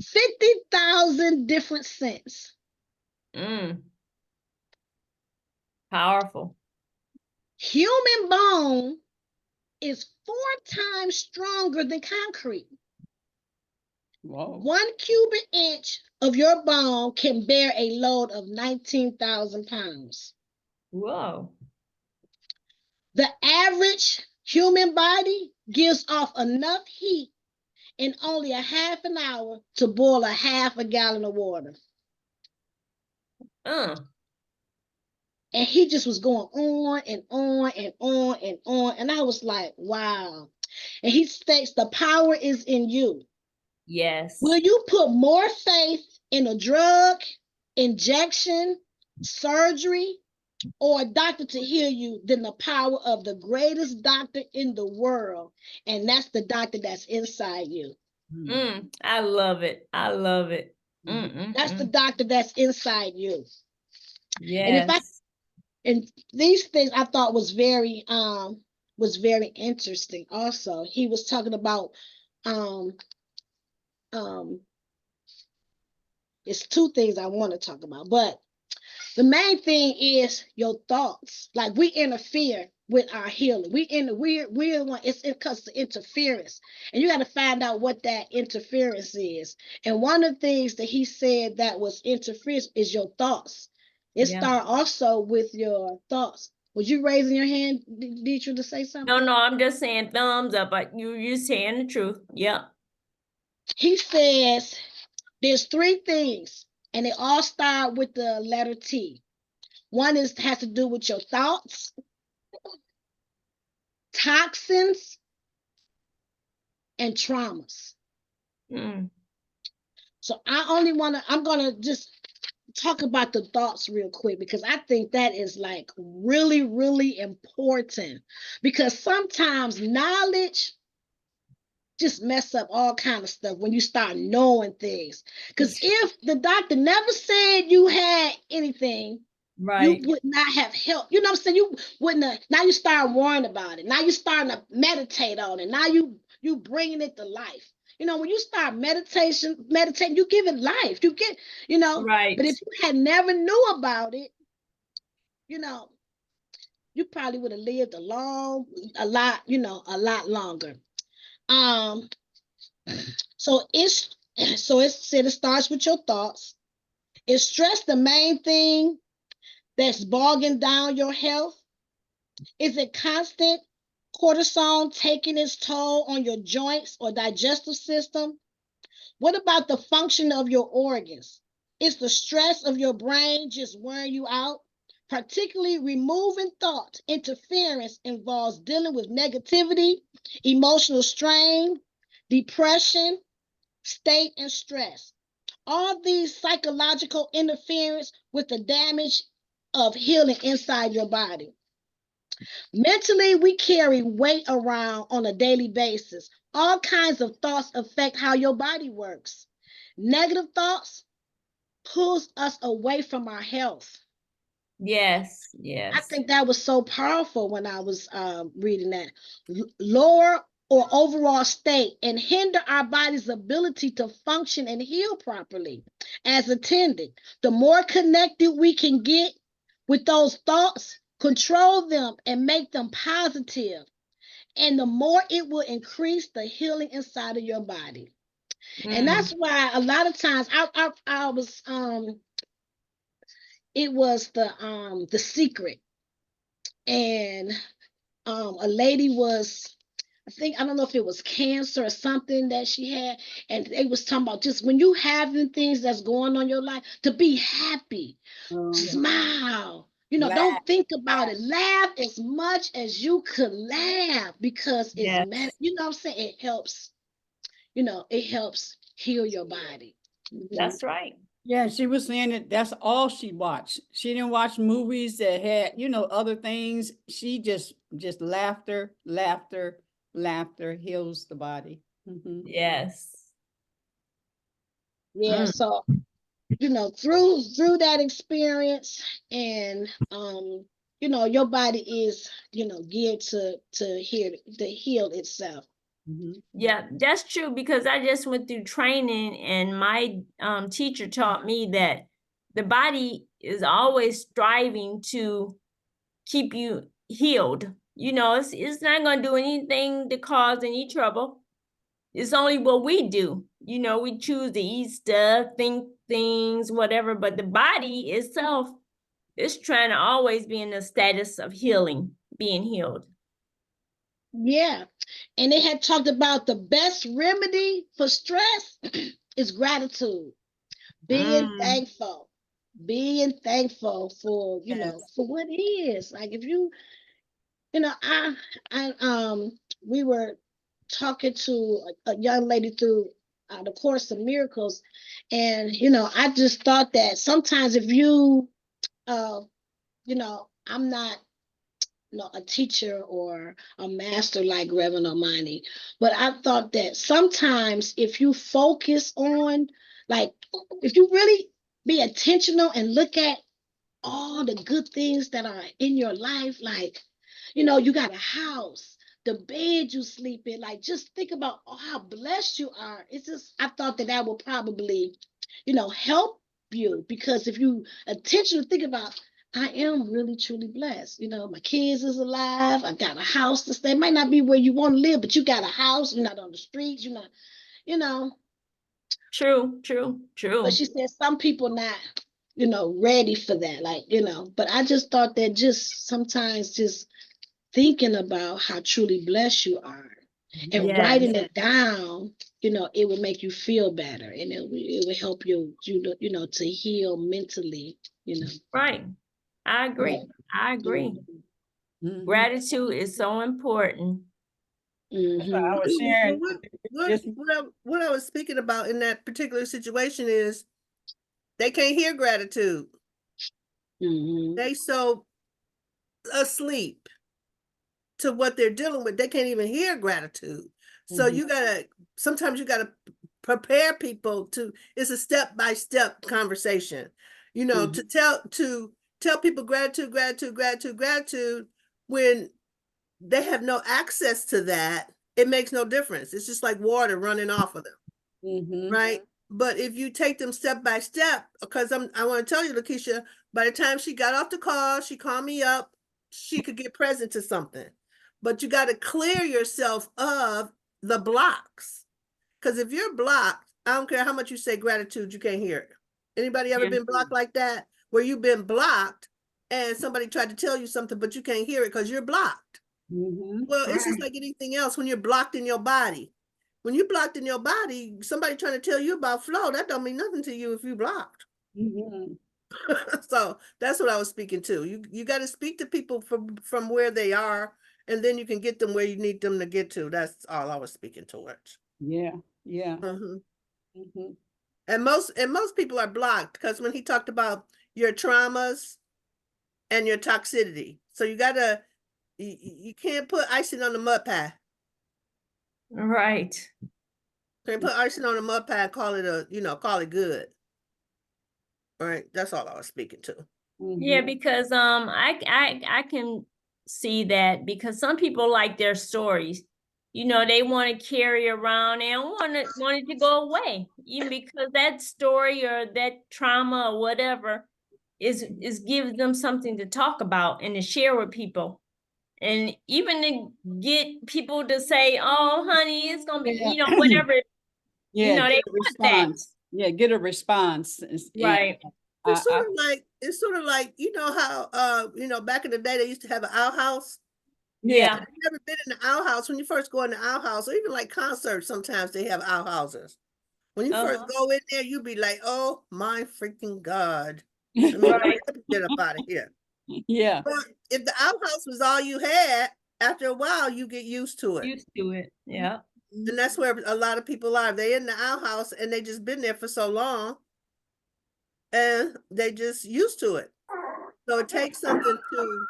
50,000 different scents. Powerful. Human bone is 4 times stronger than concrete. Whoa. 1 cubic inch of your bone can bear a load of 19,000 pounds. Whoa. The average human body gives off enough heat in only a half an hour to boil a half a gallon of water. And he just was going on and on and on and on. And I was like, wow. And he states the power is in you. Yes. Will you put more faith in a drug, injection, surgery, or a doctor to heal you than the power of the greatest doctor in the world. And that's the doctor that's inside you. I love it. I love it. That's the doctor that's inside you. Yes. And these things I thought was very interesting also. He was talking about it's two things I want to talk about, but the main thing is your thoughts. Like we interfere with our healing. We're the one. It's because of interference, and you got to find out what that interference is. And one of the things that he said that was interference is your thoughts. It start also with your thoughts. Was you raising your hand, Deitra, to say something? No, I'm just saying thumbs up, but you saying the truth. Yep. He says there's three things, and they all start with the letter T. One has to do with your thoughts, toxins, and traumas. So I'm gonna just talk about the thoughts real quick, because I think that is like really, really important, because sometimes knowledge just mess up all kind of stuff when you start knowing things. Because if the doctor never said you had anything, you would not have helped. You know what I'm saying? You wouldn't have. Now you start worrying about it. Now you starting to meditate on it. Now you bringing it to life. You know, when you start meditating, you give it life. You get, But if you had never knew about it, you probably would have lived a lot longer. So it said it starts with your thoughts. Is stress the main thing that's bogging down your health? Is it constant cortisol taking its toll on your joints or digestive system? What about the function of your organs? Is the stress of your brain just wearing you out? Particularly removing thought interference involves dealing with negativity, emotional strain, depression, state, and stress. All these psychological interference with the damage of healing inside your body. Mentally, we carry weight around on a daily basis. All kinds of thoughts affect how your body works. Negative thoughts pulls us away from our health. Yes. I think that was so powerful when I was reading that. Lower or overall state and hinder our body's ability to function and heal properly as intended. The more connected we can get with those thoughts, control them and make them positive, and the more it will increase the healing inside of your body. And that's why a lot of times I was it was the Secret, and a lady was, I don't know if it was cancer or something that she had, and they was talking about just when you having things that's going on in your life, to be happy, smile, don't think about it, laugh as much as you could laugh, because it's you know what I'm saying, it helps, it helps heal your body. That's right. Yeah, she was saying that that's all she watched. She didn't watch movies that had, other things. She just laughter heals the body. Yes. Yeah, so through that experience, and your body is geared to heal itself. Yeah, that's true, because I just went through training, and my teacher taught me that the body is always striving to keep you healed. It's not going to do anything to cause any trouble. It's only what we do. We choose to eat stuff, think things, whatever, but the body itself is trying to always be in the status of healing, being healed. Yeah. And they had talked about the best remedy for stress is gratitude. Being thankful for, for what is. Like if you, we were talking to a young lady through the Course of Miracles. And, you know, I just thought that sometimes if you, you know, I'm not, you know, a teacher or a master like Reverend Armani, but I thought that sometimes if you focus on, like, if you really be intentional and look at all the good things that are in your life, like, you know, you got a house, the bed you sleep in, like, just think about how blessed you are. It's just, I thought that that would probably, you know, help you, because if you intentionally think about, I am really truly blessed. You know, my kids is alive. I got a house to stay. It might not be where you want to live, but you got a house. You're not on the streets. You're not, you know. True. But she said some people not, you know, ready for that. Like, you know, but I just thought that just sometimes just thinking about how truly blessed you are and writing it down, you know, it would make you feel better, and it would help you, you know, to heal mentally, you know. Right. I agree. I agree. Mhm. Gratitude is so important. So I was sharing just What I was speaking about in that particular situation is they can't hear gratitude. They so asleep to what they're dealing with. They can't even hear gratitude. So you gotta, sometimes you gotta prepare people to, it's a step-by-step conversation, you know, to tell people gratitude, gratitude, when they have no access to that, it makes no difference. It's just like water running off of them, right? But if you take them step by step, because I want to tell you, LaKeisha, by the time she got off the call, she called me up, she could get present to something. But you got to clear yourself of the blocks. Because if you're blocked, I don't care how much you say gratitude, you can't hear it. Anybody ever been blocked like that? Where you've been blocked and somebody tried to tell you something, but you can't hear it because you're blocked. Well, it's just like anything else when you're blocked in your body. When you're blocked in your body, somebody trying to tell you about flow, that don't mean nothing to you if you're blocked. So that's what I was speaking to. You got to speak to people from where they are, and then you can get them where you need them to get to. That's all I was speaking towards. Yeah. And most people are blocked because when he talked about your traumas and your toxicity, so you can't put icing on the mud pie. Right. Can't put icing on the mud pie and call it call it good. All right, that's all I was speaking to. Yeah, because I can see that, because some people like their stories. You know, they want to carry around, they don't want it to go away, even because that story or that trauma or whatever is gives them something to talk about and to share with people. And even to get people to say, oh, honey, it's gonna be, you know, whatever, you know, they want that. Yeah, get a response. Right. It's sort of like, you know how back in the day they used to have an outhouse. Yeah. If you've never been in the outhouse, when you first go in the outhouse, or even like concerts, sometimes they have outhouses. When you first go in there, you'll be like, oh my freaking God. I mean, get up out of here. Yeah. But if the outhouse was all you had, after a while, you get used to it. Yeah. And that's where a lot of people are. They're in the outhouse and they just been there for so long and they just used to it. So it takes something to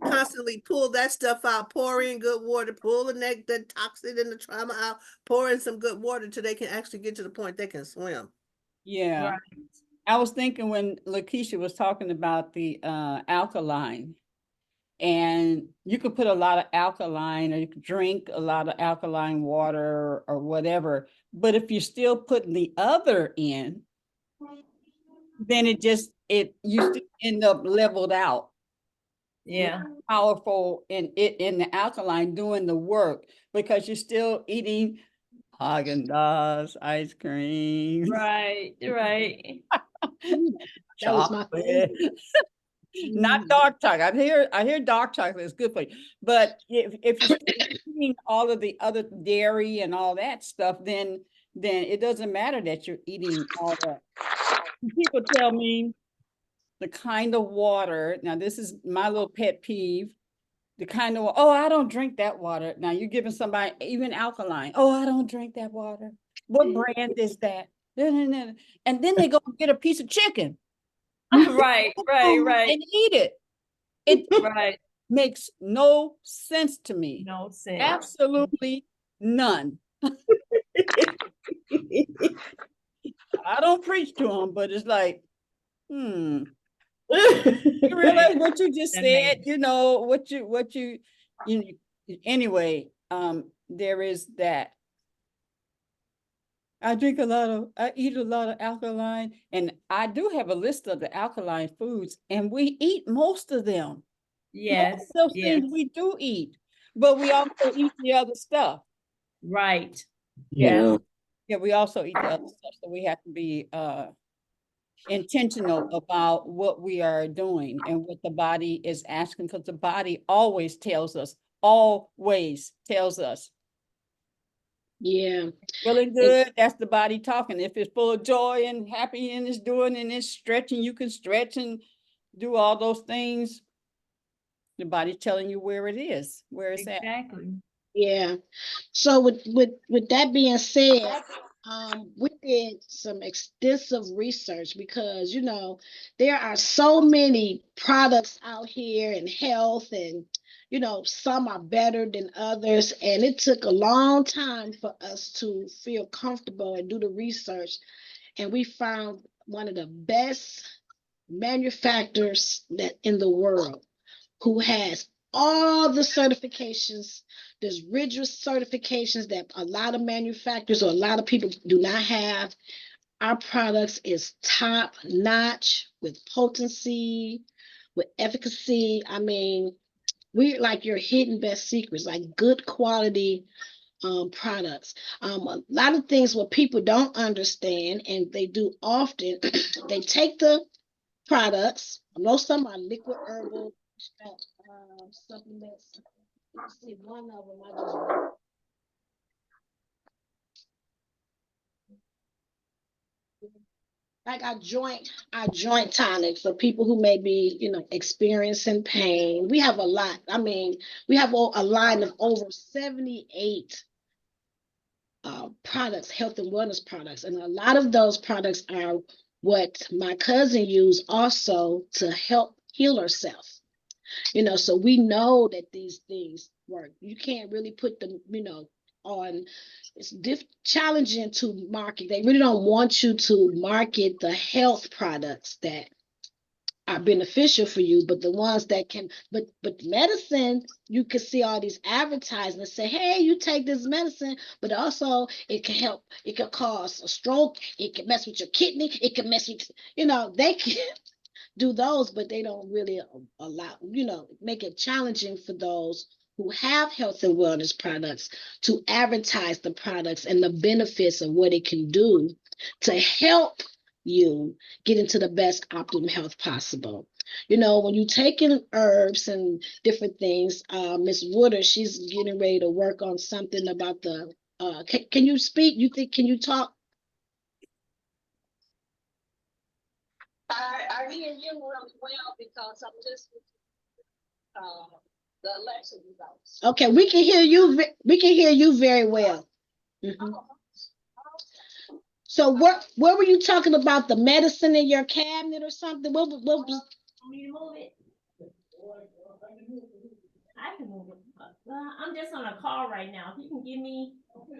constantly pull that stuff out, pour in good water, pull the toxin and the trauma out, pour in some good water till they can actually get to the point they can swim. Yeah. Right. I was thinking when LaKeisha was talking about the alkaline, and you could put a lot of alkaline, or you could drink a lot of alkaline water or whatever, but if you're still putting the other in, then you still end up leveled out. Yeah. Powerful in the alkaline doing the work, because you're still eating Haagen-Dazs ice cream. Right. That was my favorite. Not dark chocolate. I hear dark chocolate is good for you, but if you're eating all of the other dairy and all that stuff, then it doesn't matter that you're eating all that. People tell me the kind of water. Now, this is my little pet peeve. The kind of, oh, I don't drink that water. Now you're giving somebody even alkaline. Oh, I don't drink that water. What brand is that? And then they go get a piece of chicken Right, right, right, and eat it. It right. makes no sense to me. No sense. Absolutely none. I don't preach to them, but it's like, you realize what you just That said, makes- you know, anyway, there is that. I eat a lot of alkaline, and I do have a list of the alkaline foods, and we eat most of them. Most Yes, of those yes, things we do eat, but we also eat the other stuff. right. Yeah. Yeah, we also eat the other stuff, so we have to be intentional about what we are doing and what the body is asking, because the body always tells us, Yeah. feeling good, that's the body talking. If it's full of joy and happy and it's doing and it's stretching, you can stretch and do all those things. The body's telling you where it is, where it's at. Exactly. Yeah. So with that being said, we did some extensive research because there are so many products out here in health, and some are better than others, and it took a long time for us to feel comfortable and do the research, and we found one of the best manufacturers that in the world, who has all the certifications. There's rigorous certifications that a lot of manufacturers or a lot of people do not have. Our products is top notch with potency, with efficacy. I mean, we're like your hidden best secrets, like good quality products. A lot of things what people don't understand, and they do often, they take the products. Most of them are liquid herbal supplements. Let's see, one of them I just like our joint tonic for people who may be experiencing pain. We have a lot. I mean, we have a line of over 78 products, health and wellness products, and a lot of those products are what my cousin used also to help heal herself. So we know that these things work. You can't really put them, on. It's challenging to market. They really don't want you to market the health products that are beneficial for you, but the ones that can, but medicine, you can see all these advertisements say, hey, you take this medicine, but also it can help, it can cause a stroke, it can mess with your kidney, it can mess with, they can do those, but they don't really allow, make it challenging for those who have health and wellness products to advertise the products and the benefits of what it can do to help you get into the best optimum health possible. When you take in herbs and different things, Miss Woodard, she's getting ready to work on something about the, can you speak? Can you talk? I hear you really well because I'm just the election results. Okay, we can hear you. We can hear you very well. Mm-hmm. So what were you talking about? The medicine in your cabinet or something? What was? Want me to move it? I can move it. I'm just on a call right now. If you can give me. Okay.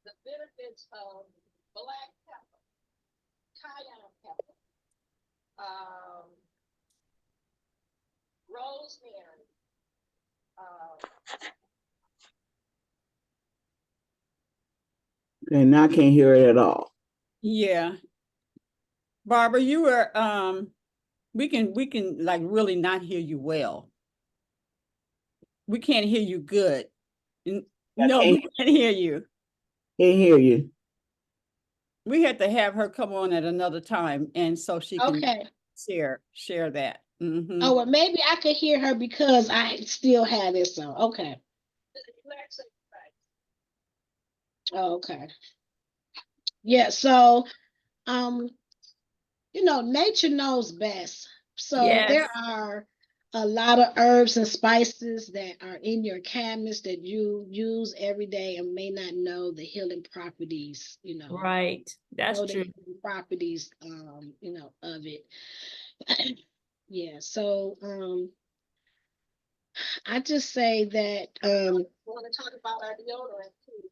The benefits of black pepper, cayenne pepper, rosemary. And I can't hear it at all. Yeah. Barbara, you were we can like really not hear you well. We can't hear you good. No, we can't hear you. Can't hear you. We had to have her come on at another time, and so she can share that. Mm-hmm. Oh, well, maybe I could hear her because I still have it. So okay. Oh, okay. Yeah. So, nature knows best. So there Yes. are a lot of herbs and spices that are in your cabinets that you use every day and may not know the healing properties, Right. That's know the true. healing properties, of it. Yeah, so I just say that want to talk about our deodorant too.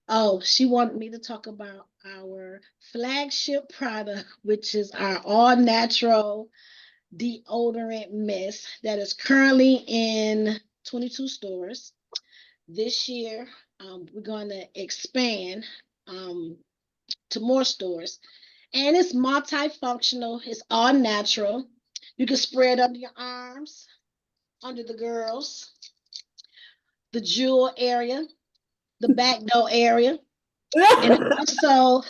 Oh, she wanted me to talk about our flagship product, which is our all natural deodorant mist that is currently in 22 stores. This year, we're going to expand to more stores. And it's multifunctional, it's all natural. You can spray it under your arms, under the girls, the jewel area, the back door area. And it also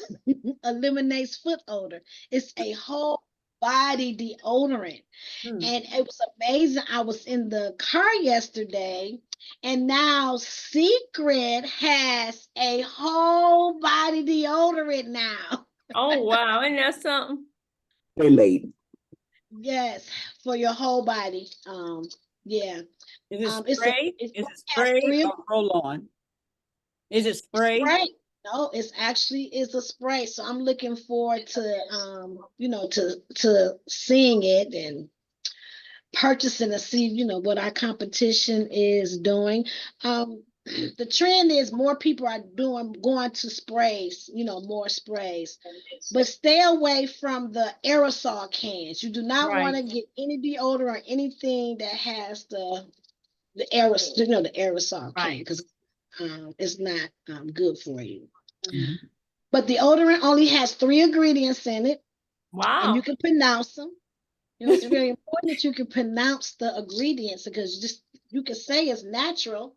eliminates foot odor. It's a whole body deodorant. And it was amazing. I was in the car yesterday, and now Secret has a whole body deodorant now. Oh, wow. Isn't that something? They're late. Yes, for your whole body. Yeah. Is it It's a spray? it Is it has spray three or roll on? Is it spray? spray. No, it's a spray. So I'm looking forward to to seeing it and purchasing to see, what our competition is doing. The trend is more people are going to sprays, more sprays, but stay away from the aerosol cans. You do not want to Right. get any deodorant or anything that has the aerosol, the aerosol can, Right. because it's not good for you. Mhm. But the deodorant only has 3 ingredients in it, and you Wow. can pronounce them. It's very important that you can pronounce the ingredients, because you can say it's natural,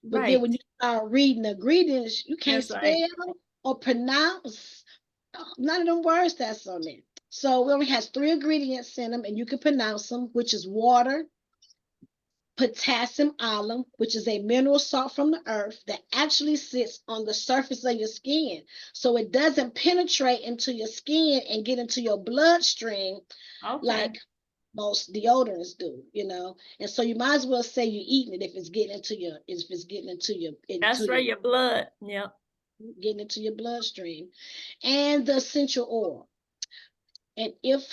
but then Right. when you start reading the ingredients, you can't That's right. spell or pronounce none of them words that's on there. So it only has 3 ingredients in them, and you can pronounce them, which is water, potassium alum, which is a mineral salt from the earth that actually sits on the surface of your skin. So it doesn't penetrate into your skin and get into your bloodstream Okay. like most deodorants do, and so you might as well say you're eating it if it's getting into That's right. Your blood. Yep. getting into your bloodstream. And the essential oil. And if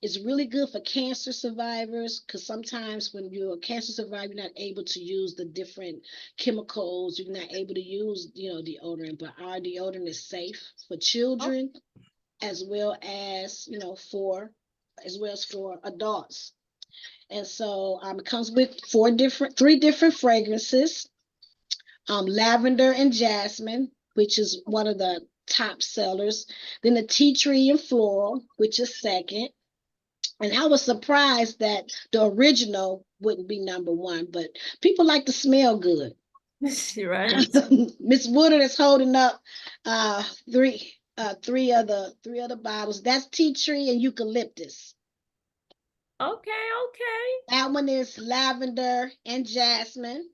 it's really good for cancer survivors, because sometimes when you're a cancer survivor, you're not able to use the different chemicals, you're not able to use deodorant, but our deodorant is safe for children, as well as for adults. And so it comes with 3 different fragrances, lavender and jasmine, which is one of the top sellers. Then the tea tree and floral, which is second. And I was surprised that the original wouldn't be number 1, but people like to smell good. Right. Miss Woodard is holding up three of the bottles. That's tea tree and eucalyptus. Okay. Okay. That one is lavender and jasmine.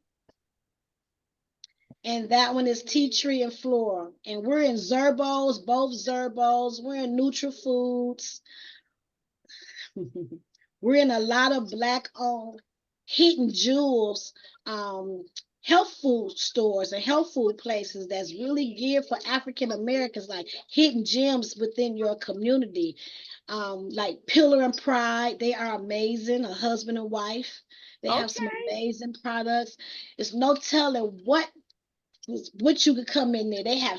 And that one is tea tree and floral. And we're in Zerbos, both Zerbos. We're in NutraFoods. We're in a lot of Black-owned Hidden Jewels health food stores and health food places that's really geared for African Americans, like hidden gems within your community. Like Pillar and Pride, they are amazing, a husband and wife. They have some Okay. amazing products. It's no telling what you could come in there. They have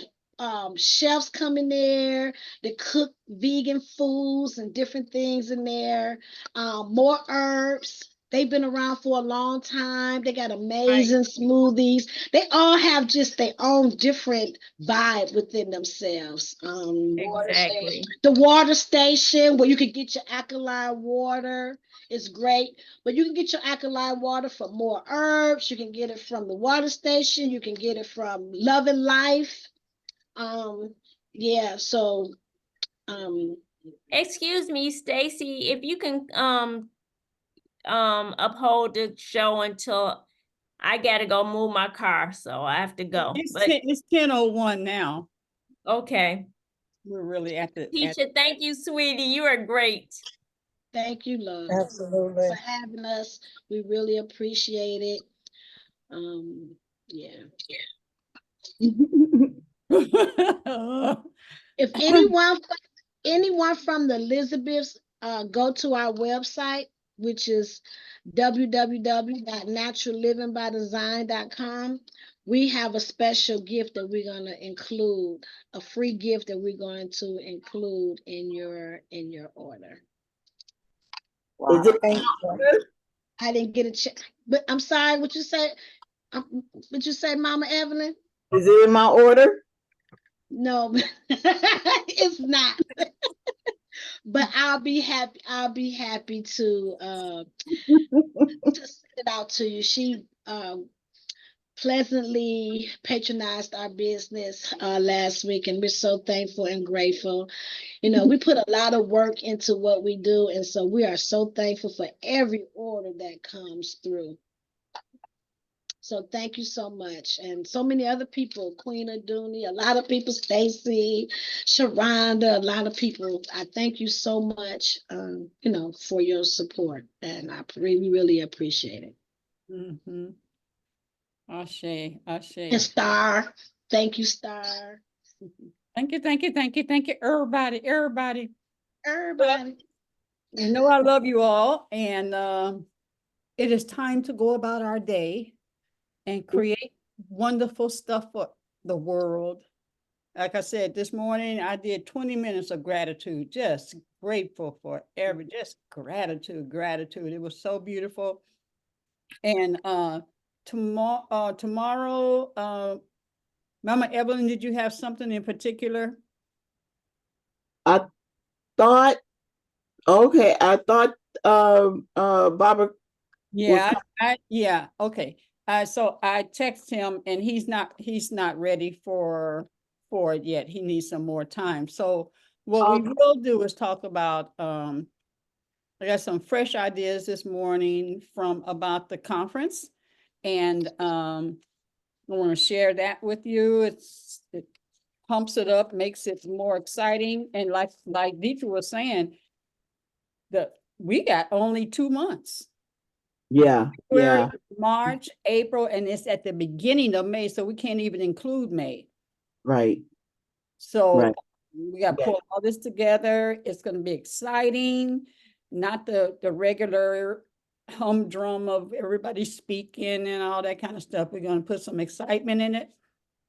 chefs come in there that cook vegan foods and different things in there. More herbs. They've been around for a long time. They got amazing smoothies. They all have just their own different vibe within themselves. Exactly. The water station where you could get your alkaline water is great, but you can get your alkaline water from More Herbs. You can get it from the water station. You can get it from Love and Life. Yeah, so Excuse me, Stacey, if you can uphold the show until I gotta go move my car, so I have to go. But It's 10:01 now. okay. We're really at the Teacher, thank you, sweetie. You are great. Thank you, love, Absolutely. for having us. We really appreciate it. Yeah. If anyone from the Elizabeths, go to our website, which is www.naturallivingbydesign.com. We have a special gift that we're going to include, a free gift that we're going to include in your order. Is it Thank you. I didn't get a check, but I'm sorry. What you say? What you say, Mama Evelyn? is it in my order? No, it's not. But I'll be happy. I'll be happy to send it out to you. She pleasantly patronized our business last week, and we're so thankful and grateful. You know, we put a lot of work into what we do, and so we are so thankful for every order that comes through. So thank you so much. And so many other people, Queen Aduni, a lot of people, Stacey, Sharonda, a lot of people. I thank you so much, you know, for your support. And I really, really appreciate it. Mhm. Ashe, Ashe. And Star, thank you, Star. Thank you, thank you, thank you, thank you, everybody, everybody. Everybody. You know I love you all, and it is time to go about our day and create wonderful stuff for the world. Like I said, this morning I did 20 minutes of gratitude, just grateful for just gratitude, gratitude. It was so beautiful. And tomorrow, Mama Evelyn, did you have something in particular? I thought, okay, I thought Barbara. Yeah, yeah, okay. So I text him and he's not ready for it yet. He needs some more time. So what we will do is talk about I got some fresh ideas this morning from about the conference, and I want to share that with you. It pumps it up, makes it more exciting, and like Deitra was saying, we got only 2 months. Yeah, yeah. March, April, and it's at the beginning of May, so we can't even include May. Right. So Right. we got to pull all this together. It's going to be exciting, not the regular humdrum of everybody speaking and all that kind of stuff. We're going to put some excitement in it.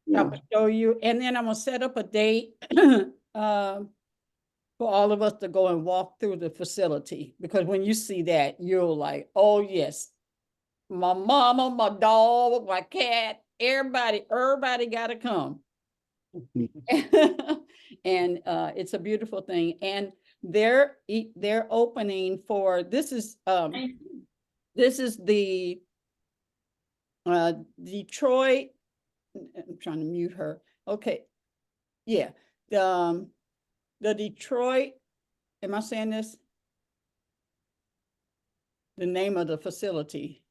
Yeah. I'm going to show you, and then I'm going to set up a date for all of us to go and walk through the facility, because when you see that, you're like, oh yes, my mama, my dog, my cat, everybody got to come. And it's a beautiful thing. And they're opening for, this is the Detroit. I'm trying to mute her. Okay. Yeah. The Detroit, am I saying this? The name of the facility.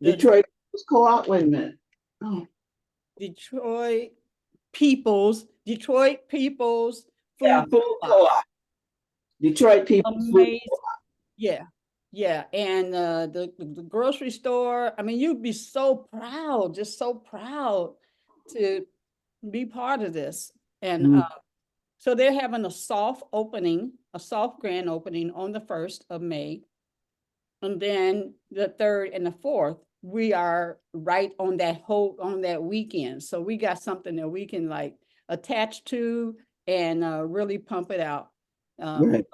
Detroit Co-op. Wait a minute. Oh. Detroit People's Food Co-op. Co-op. Detroit People's Amazing. Food Co-op. Yeah. Yeah. And the grocery store, I mean, you'd be so proud, just so proud to be part of this. And so they're having a soft grand opening on the 1st of May. And then the 3rd and the 4th, we are right on that weekend. So we got something that we can like attach to and really pump it out. Right.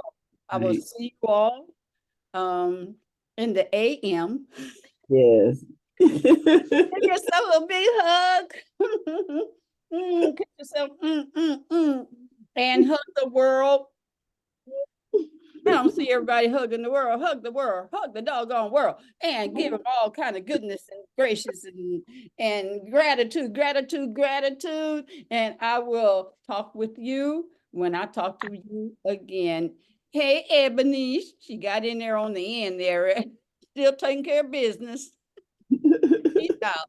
I will see you all in the AM. Yes. Give yourself a big hug. Give yourself and hug the world. I don't see everybody hugging the world. Hug the world, hug the doggone world, and give them all kind of goodness and gracious and gratitude. And I will talk with you when I talk to you again. Hey, Ebony, she got in there on the end there, still taking care of business. Peace out.